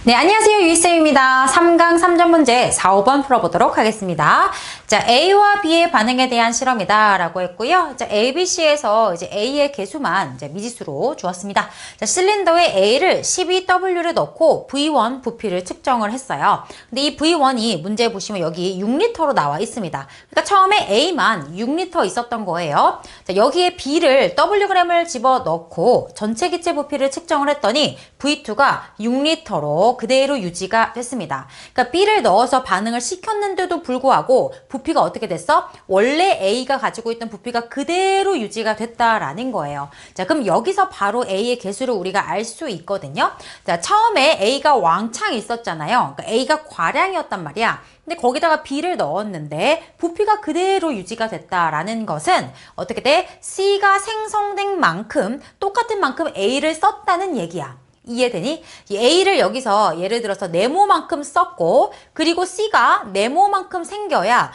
네, 안녕하세요. 유희쌤입니다. 3강 3전 문제 4, 5번 풀어보도록 하겠습니다. 자, A와 B의 반응에 대한 실험이다 라고 했고요. 자, A, B, C에서 이제 A의 개수만 이제 미지수로 주었습니다. 자, 실린더에 A를 12W를 넣고 V1 부피를 측정을 했어요. 근데 이 V1이 문제 보시면 여기 6L로 나와 있습니다. 그러니까 처음에 A만 6L 있었던 거예요. 자, 여기에 B를 Wg을 집어 넣고 전체 기체 부피를 측정을 했더니 V2가 6L로 그대로 유지가 됐습니다. 그러니까 B를 넣어서 반응을 시켰는데도 불구하고 부피가 어떻게 됐어? 원래 A가 가지고 있던 부피가 그대로 유지가 됐다라는 거예요. 자, 그럼 여기서 바로 A의 개수를 우리가 알 수 있거든요. 자, 처음에 A가 왕창 있었잖아요. 그러니까 A가 과량이었단 말이야. 근데 거기다가 B를 넣었는데 부피가 그대로 유지가 됐다라는 것은 어떻게 돼? C가 생성된 만큼 똑같은 만큼 A를 썼다는 얘기야. 이해되니? 이 A를 여기서 예를 들어서 네모만큼 썼고 그리고 C가 네모만큼 생겨야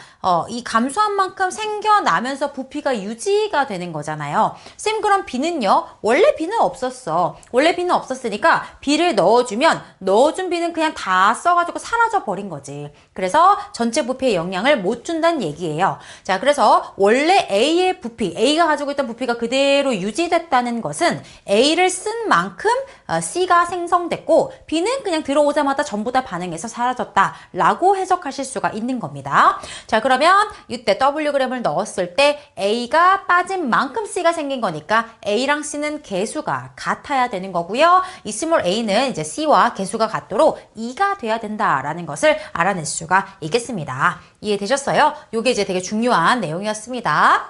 이 감소한 만큼 생겨나면서 부피가 유지가 되는 거잖아요. 쌤, 그럼 B는요? 원래 B는 없었어. 원래 B는 없었으니까 B를 넣어주면 넣어준 B는 그냥 다 써가지고 사라져 버린 거지. 그래서 전체 부피에 영향을 못 준다는 얘기예요. 자, 그래서 원래 A의 부피, A가 가지고 있던 부피가 그대로 유지됐다는 것은 A를 쓴 만큼 C가 생성됐고 B는 그냥 들어오자마자 전부 다 반응해서 사라졌다라고 해석하실 수가 있는 겁니다. 자, 그러면 이때 Wg을 넣었을 때 A가 빠진 만큼 C가 생긴 거니까 A랑 C는 개수가 같아야 되는 거고요. 이 스몰 a는 이제 C와 개수가 같도록 2가 돼야 된다라는 것을 알아낼 수가 있겠습니다. 이해되셨어요? 이게 이제 되게 중요한 내용이었습니다.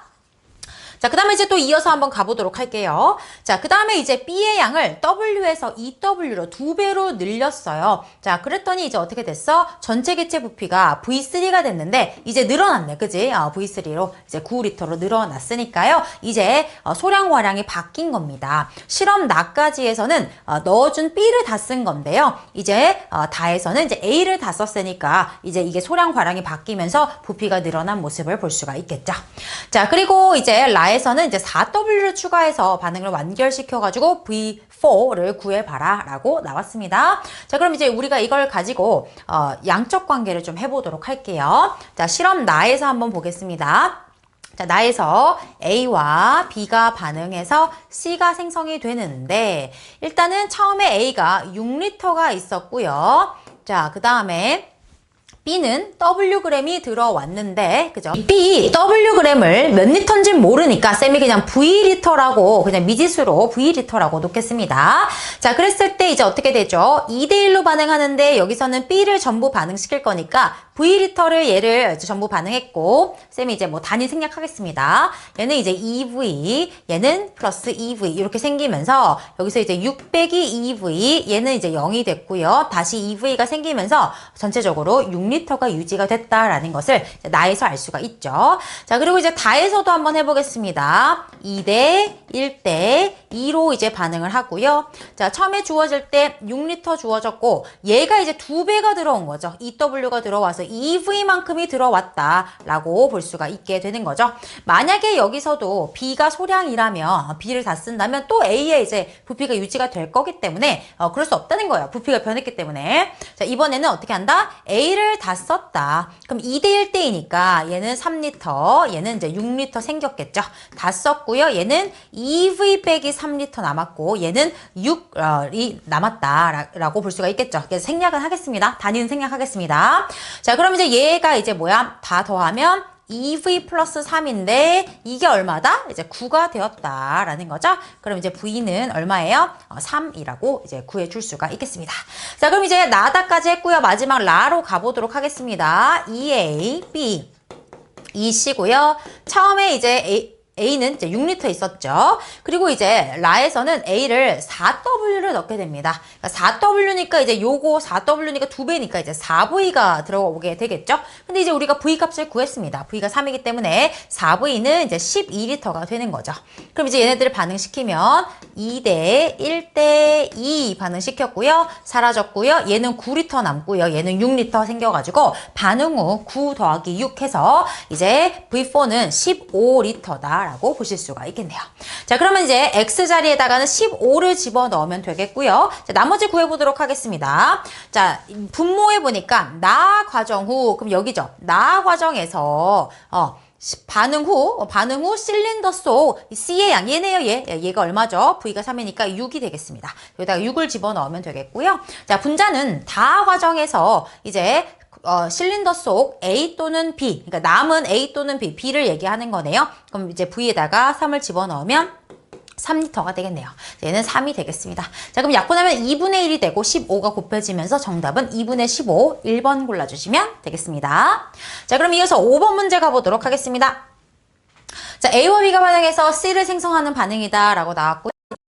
자, 그 다음에 이제 또 이어서 한번 가보도록 할게요. 자, 그 다음에 이제 B의 양을 W에서 2W로 2배로 늘렸어요. 자, 그랬더니 이제 어떻게 됐어? 전체 기체 부피가 V3가 됐는데 이제 늘어났네. 그지? V3로 이제 9L로 늘어났으니까요. 이제 소량 화량이 바뀐 겁니다. 실험 나까지에서는 넣어준 B를 다 쓴 건데요. 이제 다에서는 이제 A를 다 썼으니까 이제 이게 소량 화량이 바뀌면서 부피가 늘어난 모습을 볼 수가 있겠죠. 자, 그리고 이제 라에서는 이제 4W를 추가해서 반응을 완결시켜가지고 V4를 구해봐라 라고 나왔습니다. 자, 그럼 이제 우리가 이걸 가지고 양적 관계를 좀 해보도록 할게요. 자, 실험 나에서 한번 보겠습니다. 자, 나에서 A와 B가 반응해서 C가 생성이 되는데 일단은 처음에 A가 6L가 있었고요. 자, 그 다음에 B는 Wg이 들어왔는데, 그죠? B, Wg을 몇 리터인지 모르니까 쌤이 그냥 V리터라고, 그냥 미지수로 V리터라고 놓겠습니다. 자, 그랬을 때 이제 어떻게 되죠? 2대1로 반응하는데 여기서는 B를 전부 반응시킬 거니까 V리터를 얘를 전부 반응했고, 쌤이 이제 뭐 단위 생략하겠습니다. 얘는 이제 2V, 얘는 플러스 2V, 이렇게 생기면서 여기서 이제 6 빼기 2V, 얘는 이제 0이 됐고요. 다시 2V가 생기면서 전체적으로 6L가 유지가 됐다라는 것을 나에서 알 수가 있죠. 자, 그리고 이제 다에서도 한번 해보겠습니다. 2대 1대 2로 이제 반응을 하고요. 자, 처음에 주어질 때 6L 주어졌고 얘가 이제 2배가 들어온 거죠. 2W가 들어와서 2V만큼이 들어왔다라고 볼 수가 있게 되는 거죠. 만약에 여기서도 B가 소량이라면 B를 다 쓴다면 또 A의 이제 부피가 유지가 될 거기 때문에 그럴 수 없다는 거예요. 부피가 변했기 때문에. 자, 이번에는 어떻게 한다? A를 다 썼다. 그럼 2대 1대이니까 얘는 3L, 얘는 이제 6L 생겼겠죠. 다 썼고요. 얘는 2V 빼기 3L 남았고 얘는 6이 남았다라고 볼 수가 있겠죠. 그래서 생략은 하겠습니다. 단위는 생략하겠습니다. 자, 그럼 이제 얘가 이제 뭐야? 다 더하면 2V 플러스 3인데 이게 얼마다? 이제 9가 되었다라는 거죠. 그럼 이제 V는 얼마예요? 3이라고 이제 구해줄 수가 있겠습니다. 자, 그럼 이제 나다까지 했고요. 마지막 라로 가보도록 하겠습니다. 2A, B, 2C고요. 처음에 이제 A는 이제 6L 있었죠. 그리고 이제 라에서는 A를 4W를 넣게 됩니다. 그러니까 4W니까 이제 요거 4W니까 2배니까 이제 4V가 들어오게 되겠죠. 근데 이제 우리가 V 값을 구했습니다. V가 3이기 때문에 4V는 이제 12L가 되는 거죠. 그럼 이제 얘네들을 반응시키면 2대 1대 2 반응시켰고요. 사라졌고요. 얘는 9L 남고요. 얘는 6L 생겨가지고 반응 후 9 더하기 6 해서 이제 V4는 15L다 된다라고 보실 수가 있겠네요. 자, 그러면 이제 x 자리에다가는 15를 집어넣으면 되겠고요. 자, 나머지 구해보도록 하겠습니다. 자, 분모해 보니까 나 과정 후, 그럼 여기죠. 나 과정에서 반응 후 실린더 속 C의 양 얘네요. 얘가 얼마죠? V가 3이니까 6이 되겠습니다. 여기다가 6을 집어넣으면 되겠고요. 자, 분자는 다 과정에서 이제 실린더 속 A 또는 B, 그러니까 남은 A 또는 B, B를 얘기하는 거네요. 그럼 이제 V에다가 3을 집어넣으면 3리터가 되겠네요. 얘는 3이 되겠습니다. 자, 그럼 약분하면 2분의 1이 되고 15가 곱해지면서 정답은 2분의 15, 1번 골라주시면 되겠습니다. 자, 그럼 이어서 5번 문제 가보도록 하겠습니다. 자, A와 B가 반응해서 C를 생성하는 반응이다 라고 나왔고요.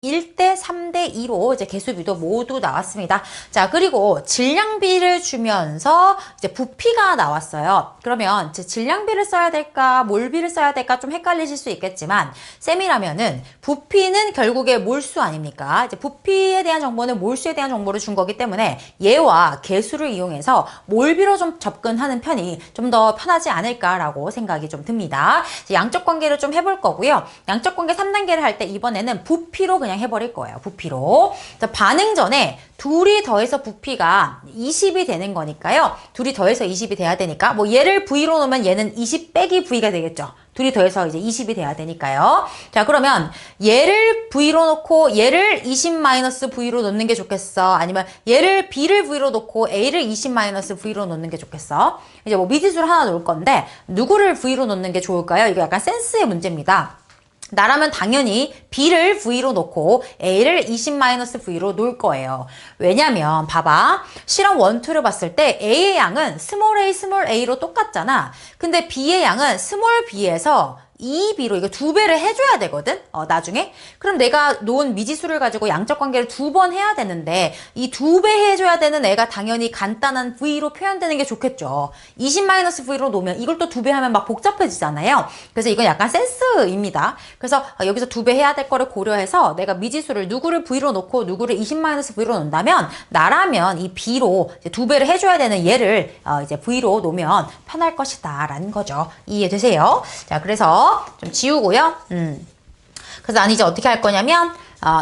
1대 3대 2로 이제 개수비도 모두 나왔습니다. 자, 그리고 질량비를 주면서 이제 부피가 나왔어요. 그러면 질량비를 써야 될까, 몰비를 써야 될까 좀 헷갈리실 수 있겠지만, 쌤이라면은 부피는 결국에 몰수 아닙니까? 이제 부피에 대한 정보는 몰수에 대한 정보를 준 거기 때문에 얘와 개수를 이용해서 몰비로 좀 접근하는 편이 좀 더 편하지 않을까라고 생각이 좀 듭니다. 양적 관계를 좀 해볼 거고요. 양적 관계 3단계를 할 때 이번에는 부피로 그냥 해버릴 거예요. 부피로. 자, 반응 전에 둘이 더해서 부피가 20이 되는 거니까요. 둘이 더해서 20이 돼야 되니까 뭐 얘를 V로 놓으면 얘는 20 빼기 V가 되겠죠. 둘이 더해서 이제 20이 돼야 되니까요. 자, 그러면 얘를 V로 놓고 얘를 20-V로 놓는 게 좋겠어? 아니면 얘를 B를 V로 놓고 A를 20-V로 놓는 게 좋겠어? 이제 뭐 미지수를 하나 놓을 건데 누구를 V로 놓는 게 좋을까요? 이거 약간 센스의 문제입니다. 나라면 당연히 B를 V로 놓고 A를 20-V로 놓을 거예요. 왜냐면 봐봐. 실험 1, 2를 봤을 때 A의 양은 스몰 a로 똑같잖아. 근데 B의 양은 스몰 b에서 2b로 이거 2배를 해줘야 되거든? 나중에. 그럼 내가 놓은 미지수를 가지고 양적 관계를 2번 해야 되는데 이 2배 해줘야 되는 애가 당연히 간단한 V로 표현되는 게 좋겠죠. 20-V로 놓으면 이걸 또 2배 하면 막 복잡해지잖아요. 그래서 이건 약간 센스입니다. 그래서 여기서 2배 해야 될 거를 고려해서 내가 미지수를 누구를 V로 놓고 누구를 20-V로 놓는다면 나라면 이 B로 이제 2배를 해줘야 되는 얘를 이제 V로 놓으면 편할 것이다 라는 거죠. 이해되세요? 자, 그래서 좀 지우고요. 그래서 난 이제 어떻게 할 거냐면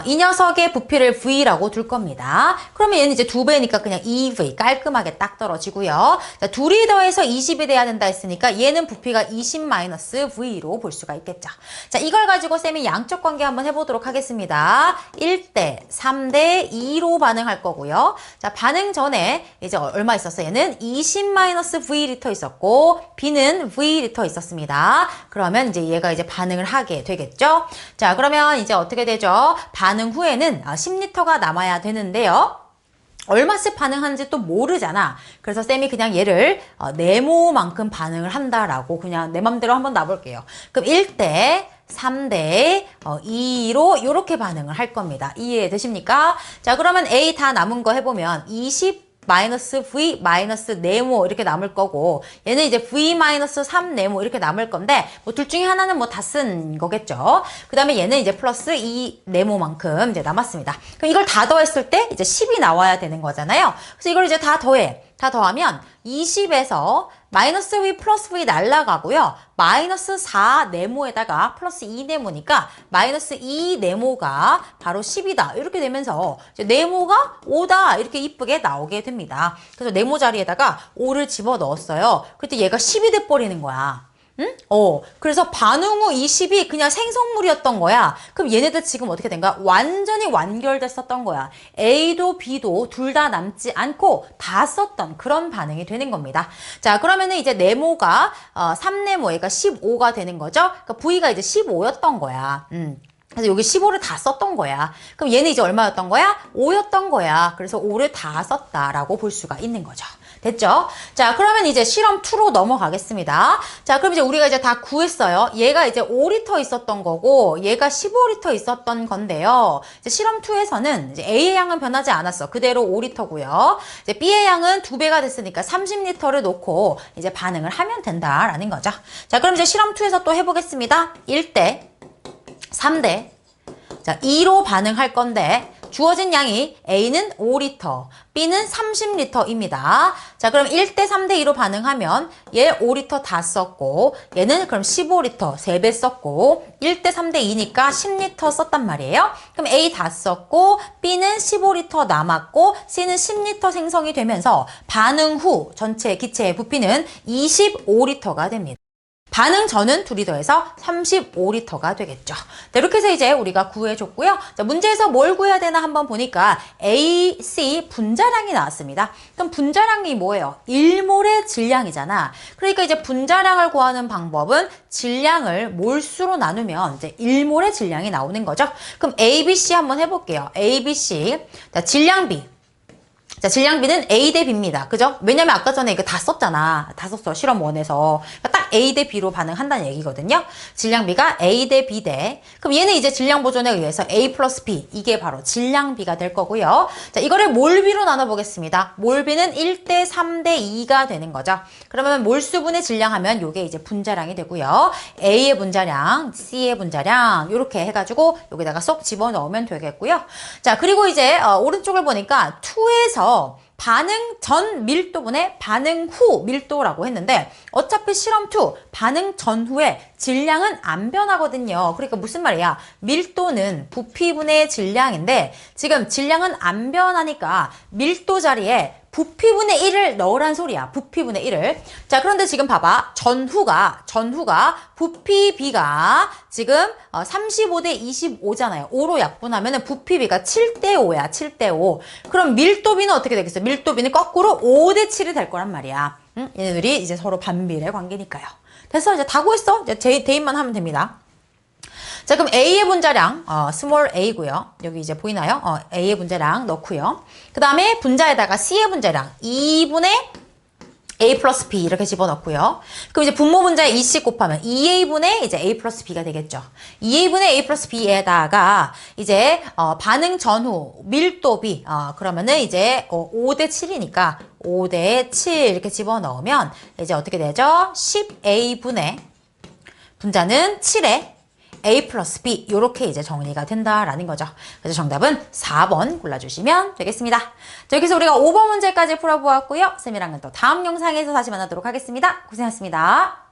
이 녀석의 부피를 V라고 둘 겁니다. 그러면 얘는 이제 2배니까 그냥 2V 깔끔하게 딱 떨어지고요. 자, 둘이 더해서 20이 돼야 된다 했으니까 얘는 부피가 20-V로 볼 수가 있겠죠. 자, 이걸 가지고 쌤이 양적 관계 한번 해보도록 하겠습니다. 1대 3대 2로 반응할 거고요. 자, 반응 전에 이제 얼마 있었어? 얘는 20-V리터 있었고 B는 V리터 있었습니다. 그러면 이제 얘가 이제 반응을 하게 되겠죠. 자, 그러면 이제 어떻게 되죠? 반응 후에는 10리터가 남아야 되는데요. 얼마씩 반응하는지 또 모르잖아. 그래서 쌤이 그냥 얘를 네모만큼 반응을 한다라고 그냥 내 맘대로 한번 놔볼게요. 그럼 1대 3대 2로 이렇게 반응을 할 겁니다. 이해되십니까? 자, 그러면 A 다 남은 거 해보면 20 V 마이너스 네모 이렇게 남을 거고 얘는 이제 V 마이너스 3 네모 이렇게 남을 건데 뭐 둘 중에 하나는 뭐 다 쓴 거겠죠. 그 다음에 얘는 이제 플러스 2 네모만큼 이제 남았습니다. 그럼 이걸 다 더했을 때 이제 10이 나와야 되는 거잖아요. 그래서 이걸 이제 다 더해. 다 더하면 20에서 마이너스 V 플러스 V 날라가고요. 마이너스 4 네모에다가 플러스 2 네모니까 마이너스 2 네모가 바로 10이다. 이렇게 되면서 이제 네모가 5다. 이렇게 이쁘게 나오게 됩니다. 그래서 네모 자리에다가 5를 집어넣었어요. 그때 얘가 10이 돼버리는 거야. 응? 그래서 반응 후 20이 그냥 생성물이었던 거야. 그럼 얘네들 지금 어떻게 된 거야? 완전히 완결됐었던 거야. A도 B도 둘 다 남지 않고 다 썼던 그런 반응이 되는 겁니다. 자, 그러면은 이제 네모가 3네모 얘가 15가 되는 거죠. 그러니까 V가 이제 15였던 거야. 그래서 여기 15를 다 썼던 거야. 그럼 얘는 이제 얼마였던 거야? 5였던 거야. 그래서 5를 다 썼다라고 볼 수가 있는 거죠. 됐죠? 자, 그러면 이제 실험 2로 넘어가겠습니다. 자, 그럼 이제 우리가 이제 다 구했어요. 얘가 이제 5리터 있었던 거고, 얘가 15리터 있었던 건데요. 이제 실험 2에서는 이제 A의 양은 변하지 않았어. 그대로 5리터고요. 이제 B의 양은 2배가 됐으니까 30리터를 놓고 이제 반응을 하면 된다라는 거죠. 자, 그럼 이제 실험 2에서 또 해보겠습니다. 1대 3대 자, 2로 반응할 건데 주어진 양이 A는 5리터, B는 30리터입니다. 자, 그럼 1대 3대 2로 반응하면 얘 5리터 다 썼고 얘는 그럼 15리터 3배 썼고 1대 3대 2니까 10리터 썼단 말이에요. 그럼 A 다 썼고 B는 15리터 남았고 C는 10리터 생성이 되면서 반응 후 전체 기체의 부피는 25리터가 됩니다. 반응 전은 둘이 더해서 35리터가 되겠죠. 네, 이렇게 해서 이제 우리가 구해줬고요. 자, 문제에서 뭘 구해야 되나 한번 보니까 A, C 분자량이 나왔습니다. 그럼 분자량이 뭐예요? 1몰의 질량이잖아. 그러니까 이제 분자량을 구하는 방법은 질량을 몰수로 나누면 이제 1몰의 질량이 나오는 거죠. 그럼 A, B, C 한번 해볼게요. A, B, C. 자, 질량비. 자, 질량비는 A 대 B입니다. 그죠? 왜냐면 아까 전에 이거 다 썼잖아. 다 썼어. 실험 1에서. 그러니까 딱 A 대 B로 반응한다는 얘기거든요. 질량비가 A 대 B 대. 그럼 얘는 이제 질량 보존에 의해서 A 플러스 B. 이게 바로 질량비가 될 거고요. 자, 이거를 몰비로 나눠보겠습니다. 몰비는 1대 3대 2가 되는 거죠. 그러면 몰수분의 질량하면 요게 이제 분자량이 되고요. A의 분자량, C의 분자량 이렇게 해가지고 여기다가 쏙 집어넣으면 되겠고요. 자, 그리고 이제 오른쪽을 보니까 2에서 반응 전 밀도분의 반응 후 밀도라고 했는데 어차피 실험 2 반응 전후에 질량은 안 변하거든요. 그러니까 무슨 말이야? 밀도는 부피분의 질량인데 지금 질량은 안 변하니까 밀도 자리에 부피분의 1을 넣으란 소리야. 부피분의 1을. 자, 그런데 지금 봐봐. 전후가 부피비가 지금 35대 25잖아요. 5로 약분하면 부피비가 7대 5야. 7대 5. 그럼 밀도비는 어떻게 되겠어? 밀도비는 거꾸로 5대 7이 될 거란 말이야. 응? 얘네들이 이제 서로 반비례 관계니까요. 됐어. 이제 다 구했어. 이제 대입만 하면 됩니다. 자, 그럼 A의 분자량, 스몰 a고요. 여기 이제 보이나요? A의 분자량 넣고요. 그 다음에 분자에다가 C의 분자량 2분의 A 플러스 B 이렇게 집어넣고요. 그럼 이제 분모 분자에 2씩 곱하면 2A분의 이제 A 플러스 B가 되겠죠. 2A분의 A 플러스 B에다가 이제 반응 전후 밀도비 그러면은 이제 5대 7이니까 5대 7 이렇게 집어넣으면 이제 어떻게 되죠? 10A분의 분자는 7에 A 플러스 B 이렇게 이제 정리가 된다라는 거죠. 그래서 정답은 4번 골라주시면 되겠습니다. 자, 여기서 우리가 5번 문제까지 풀어보았고요. 쌤이랑은 또 다음 영상에서 다시 만나도록 하겠습니다. 고생하셨습니다.